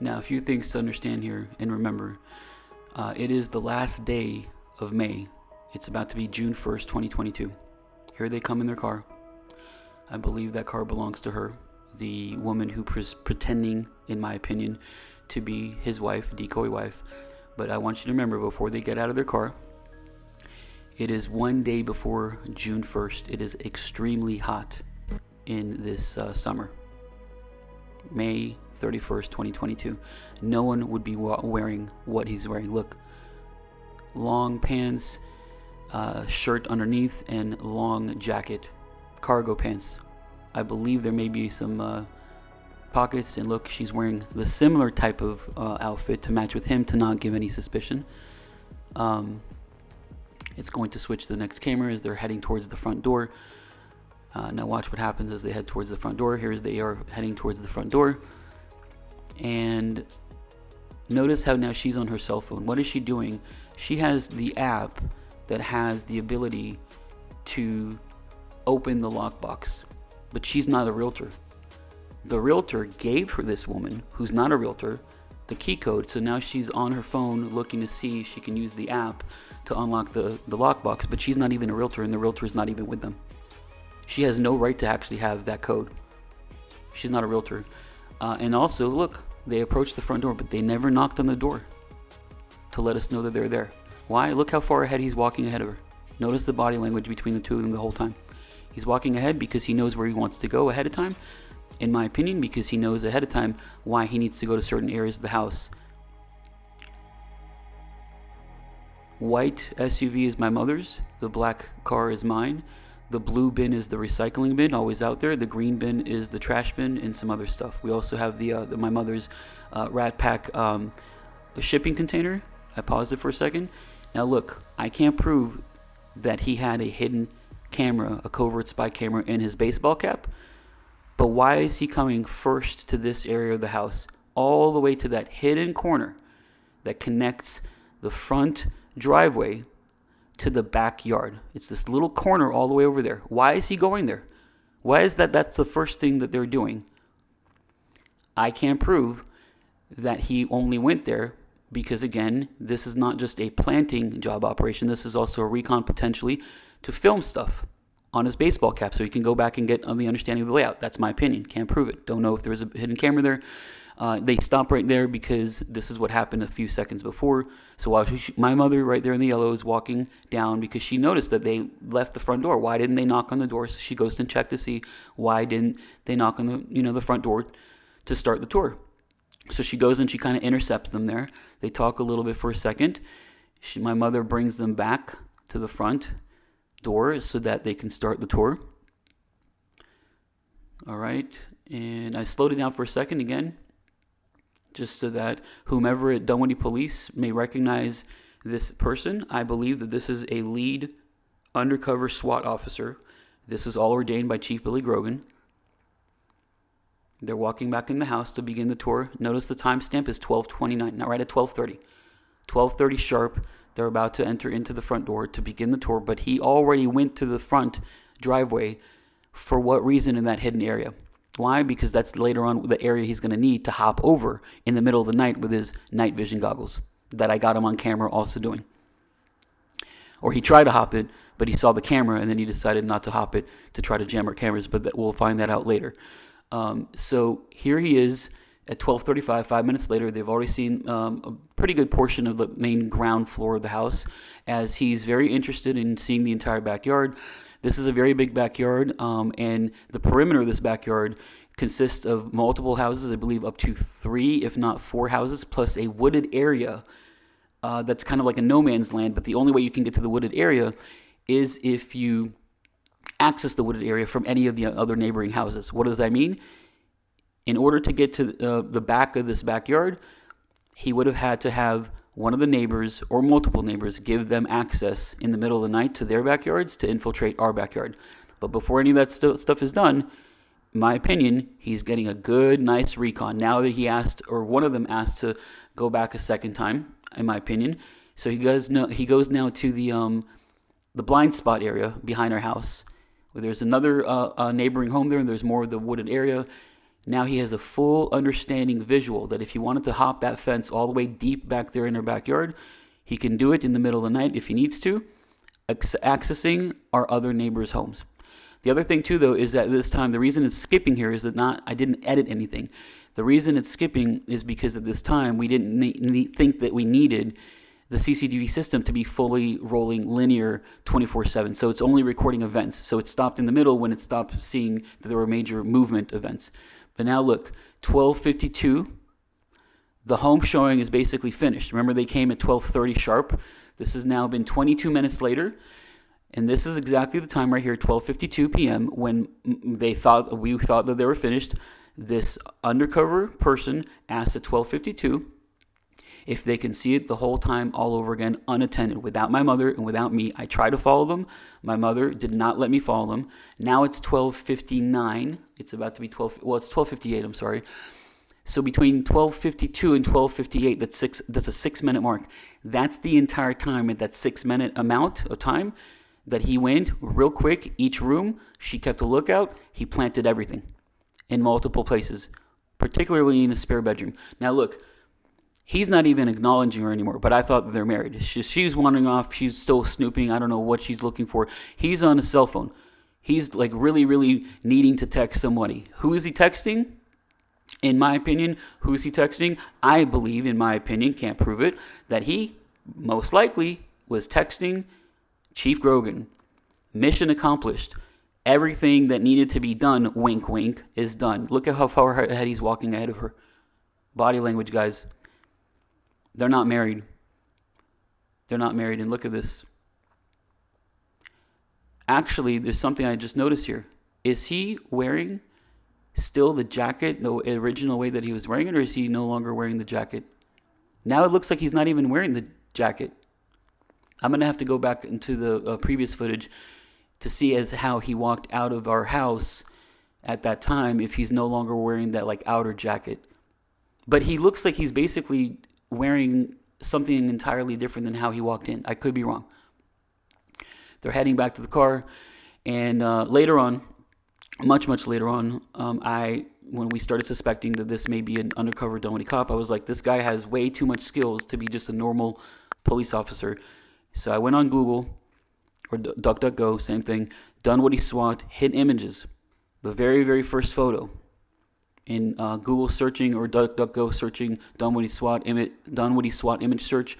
Now, a few things to understand here and remember. It is the last day of May. It's about to be June 1st, 2022. Here they come in their car. I believe that car belongs to her. The woman who pretending, in my opinion, to be his wife, Decoy wife. But I want you to remember, before they get out of their car, it is one day before June 1st. It is extremely hot in this summer. May 31st, 2022. No one would be wearing what he's wearing. Look, long pants, shirt underneath, and long jacket, cargo pants. I believe there may be some pockets, and look, she's wearing the similar type of outfit to match with him to not give any suspicion. It's going to switch to the next camera as they're heading towards the front door. Now watch what happens as they head towards the front door. Here's they are heading towards the front door. And notice how now she's on her cell phone. What is she doing? She has the app that has the ability to open the lockbox, but she's not a realtor. The realtor gave her, this woman who's not a realtor, the key code, so now she's on her phone looking to see if she can use the app to unlock the lockbox, but she's not even a realtor, and the realtor is not even with them. She has no right to actually have that code. She's not a realtor. And also, look, they approached the front door, but they never knocked on the door to let us know that they're there. Why? Look how far ahead he's walking ahead of her. Notice the body language between the two of them the whole time. He's walking ahead because he knows where he wants to go ahead of time. In my opinion, because he knows ahead of time why he needs to go to certain areas of the house. White SUV is my mother's. The black car is mine. The blue bin is the recycling bin, always out there. The green bin is the trash bin and some other stuff. We also have my mother's Rat Pack shipping container. I paused it for a second. Now look, I can't prove that he had a hidden camera, a covert spy camera in his baseball cap. But why is he coming first to this area of the house, all the way to that hidden corner that connects the front driveway to the backyard? It's this little corner all the way over there. Why is he going there? Why is that's the first thing that they're doing? I can't prove that he only went there because, again, this is not just a planting job operation. This is also a recon potentially to film stuff on his baseball cap so he can go back and get on the understanding of the layout. That's my opinion. Can't prove it. Don't know if there was a hidden camera there. They stopped right there because this is what happened a few seconds before. So while my mother right there in the yellow is walking down because she noticed that they left the front door. Why didn't they knock on the door? So she goes and check to see why didn't they knock on the front door to start the tour. So she goes and she kind of intercepts them there. They talk a little bit for a second. My mother brings them back to the front door so that they can start the tour. All right. And I slowed it down for a second again, just so that whomever at Dunwoody Police may recognize this person. I believe that this is a lead undercover SWAT officer. This is all ordained by Chief Billy Grogan. They're walking back in the house to begin the tour. Notice the timestamp is 12:29, not right at 12:30. 12:30 sharp, they're about to enter into the front door to begin the tour, but he already went to the front driveway. For what reason in that hidden area? Why? Because that's later on the area he's going to need to hop over in the middle of the night with his night vision goggles that I got him on camera also doing. Or he tried to hop it, but he saw the camera and then he decided not to hop it to try to jam our cameras, but we'll find that out later. So here he is at 12:35, 5 minutes later. They've already seen a pretty good portion of the main ground floor of the house as he's very interested in seeing the entire backyard. This is a very big backyard, and the perimeter of this backyard consists of multiple houses, I believe up to 3, if not 4 houses, plus a wooded area that's kind of like a no man's land, but the only way you can get to the wooded area is if you access the wooded area from any of the other neighboring houses. What does that mean? In order to get to the back of this backyard, he would have had to have one of the neighbors or multiple neighbors give them access in the middle of the night to their backyards to infiltrate our backyard. But before any of that stuff is done, in my opinion, he's getting a good, nice recon. Now that he asked, or one of them asked to go back a second time, in my opinion. So he goes now to the blind spot area behind our house. There's another neighboring home there, and there's more of the wooded area. Now he has a full understanding visual that if he wanted to hop that fence all the way deep back there in their backyard, he can do it in the middle of the night if he needs to, accessing our other neighbors' homes. The other thing too, though, is that this time, the reason it's skipping here is that I didn't edit anything. The reason it's skipping is because at this time, we didn't think that we needed the CCTV system to be fully rolling linear 24/7. So it's only recording events. So it stopped in the middle when it stopped seeing that there were major movement events. But now look, 12:52, the home showing is basically finished. Remember, they came at 12:30 sharp. This has now been 22 minutes later. And this is exactly the time right here, 12:52 p.m., when we thought that they were finished. This undercover person asked at 12:52 if they can see it the whole time all over again, unattended, without my mother and without me. I tried to follow them. My mother did not let me follow them. Now it's 12:59. It's about to be 12. Well, it's 12:58. I'm sorry. So between 12:52 and 12:58, that's a 6-minute mark. That's the entire time at that 6-minute amount of time that he went real quick. Each room, she kept a lookout. He planted everything in multiple places, particularly in a spare bedroom. Now look, he's not even acknowledging her anymore, but I thought that they're married. She's wandering off. She's still snooping. I don't know what she's looking for. He's on his cell phone. He's like really, really needing to text somebody. Who is he texting? In my opinion, who is he texting? I believe, in my opinion, can't prove it, that he most likely was texting Chief Grogan. Mission accomplished. Everything that needed to be done, wink, wink, is done. Look at how far ahead he's walking ahead of her. Body language, guys. They're not married. They're not married. And look at this. Actually, there's something I just noticed here. Is he wearing still the jacket the original way that he was wearing it, or is he no longer wearing the jacket? Now it looks like he's not even wearing the jacket. I'm going to have to go back into the previous footage to see as how he walked out of our house at that time, if he's no longer wearing that like outer jacket. But he looks like he's basically wearing something entirely different than how he walked in. I could be wrong. They're heading back to the car, and later on, much later on, when we started suspecting that this may be an undercover Dunwoody cop, I was like, this guy has way too much skills to be just a normal police officer. So I went on Google, or DuckDuckGo, same thing, Dunwoody SWAT, hit images. The very, very first photo. In Google searching or DuckDuckGo searching Dunwoody SWAT image search,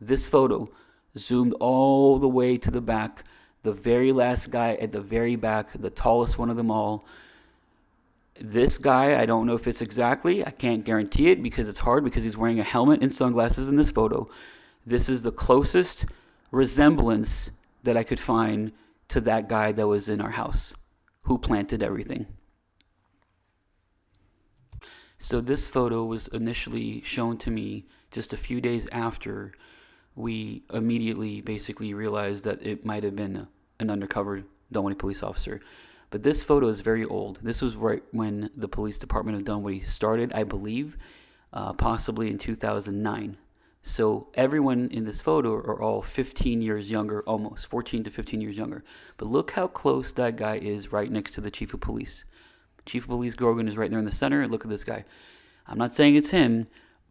this photo zoomed all the way to the back. The very last guy at the very back, the tallest one of them all. This guy, I don't know if it's exactly, I can't guarantee it because it's hard, because he's wearing a helmet and sunglasses in this photo. This is the closest resemblance that I could find to that guy that was in our house, who planted everything. So this photo was initially shown to me just a few days after we immediately basically realized that it might have been an undercover Dunwoody police officer. But this photo is very old. This was right when the police department of Dunwoody started, I believe, possibly in 2009. So everyone in this photo are all 15 years younger, almost 14 to 15 years younger. But look how close that guy is right next to the chief of police. Chief of Police Grogan is right there in the center. Look at this guy. I'm not saying it's him,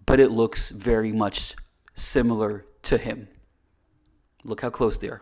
but it looks very much similar to him. Look how close they are.